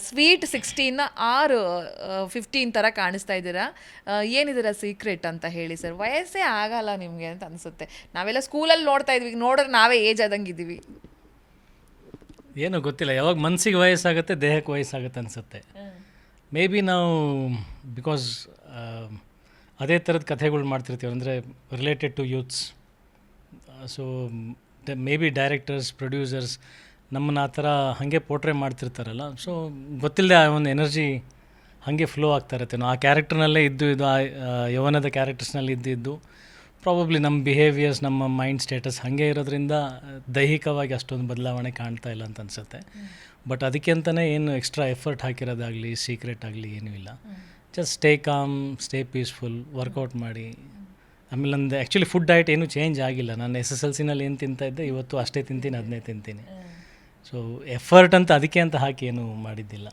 Sweet 16 ಆರು 15 ಥರ ಕಾಣಿಸ್ತಾ ಇದ್ದೀರಾ. ಏನಿದ್ದೀರಾ ಸೀಕ್ರೆಟ್ ಅಂತ ಹೇಳಿ ಸರ್. ವಯಸ್ಸೇ ಆಗಲ್ಲ ನಿಮಗೆ ಅಂತ ಅನಿಸುತ್ತೆ. ನಾವೆಲ್ಲ ಸ್ಕೂಲಲ್ಲಿ ನೋಡ್ತಾ ಇದ್ವಿ, ನೋಡಿದ್ರೆ ನಾವೇ ಏಜ್ ಆದಂಗೆ ಇದ್ದೀವಿ. ಏನೋ ಗೊತ್ತಿಲ್ಲ, ಯಾವಾಗ ಮನಸ್ಸಿಗೆ ವಯಸ್ಸಾಗುತ್ತೆ ದೇಹಕ್ಕೆ ವಯಸ್ಸಾಗುತ್ತೆ ಅನಿಸುತ್ತೆ. ಮೇ ಬಿ ನಾವು ಬಿಕಾಸ್ ಅದೇ ಥರದ ಕಥೆಗಳು ಮಾಡ್ತಿರ್ತೀವಿ, ಅಂದರೆ related to youths. So maybe directors, producers ನಮ್ಮನ್ನು ಆ ಥರ ಹಾಗೆ ಪೋರ್ಟ್ರೇ ಮಾಡ್ತಿರ್ತಾರಲ್ಲ. ಸೊ ಗೊತ್ತಿಲ್ಲದೆ ಆ ಒಂದು ಎನರ್ಜಿ ಹಾಗೆ ಫ್ಲೋ ಆಗ್ತಾ ಇರುತ್ತೆ. ನಾವು ಆ ಕ್ಯಾರೆಕ್ಟರ್ನಲ್ಲೇ ಇದ್ದು ಆ ಯೌವನದ ಕ್ಯಾರೆಕ್ಟರ್ಸ್ನಲ್ಲಿ ಇದ್ದಿದ್ದು ಪ್ರಾಬಬ್ಲಿ ನಮ್ಮ ಬಿಹೇವಿಯರ್ಸ್, ನಮ್ಮ ಮೈಂಡ್ ಸ್ಟೇಟಸ್ ಹಾಗೆ ಇರೋದ್ರಿಂದ ದೈಹಿಕವಾಗಿ ಅಷ್ಟೊಂದು ಬದಲಾವಣೆ ಕಾಣ್ತಾ ಇಲ್ಲ ಅಂತ ಅನಿಸುತ್ತೆ. ಬಟ್ ಅದಕ್ಕೆ ಅಂತಲೇ ಏನು ಎಕ್ಸ್ಟ್ರಾ ಎಫರ್ಟ್ ಹಾಕಿರೋದಾಗಲಿ ಸೀಕ್ರೆಟ್ ಆಗಲಿ ಏನೂ ಇಲ್ಲ. Just stay calm, stay peaceful, workout ಮಾಡಿ. ಆಮೇಲೆ ನಂದು ಆ್ಯಕ್ಚುಲಿ ಫುಡ್ ಡಯಟ್ ಏನೂ ಚೇಂಜ್ ಆಗಿಲ್ಲ. ನಾನು SSLCನಲ್ಲಿ ಏನು ತಿಂತಾಯಿದ್ದೆ ಇವತ್ತು ಅಷ್ಟೇ ತಿಂತೀನಿ, ಅದನ್ನೇ ತಿಂತೀನಿ. ಸೊ ಎಫರ್ಟ್ ಅಂತ ಅದಕ್ಕೆ ಅಂತ ಹಾಕಿ ಏನೂ ಮಾಡಿದ್ದಿಲ್ಲ.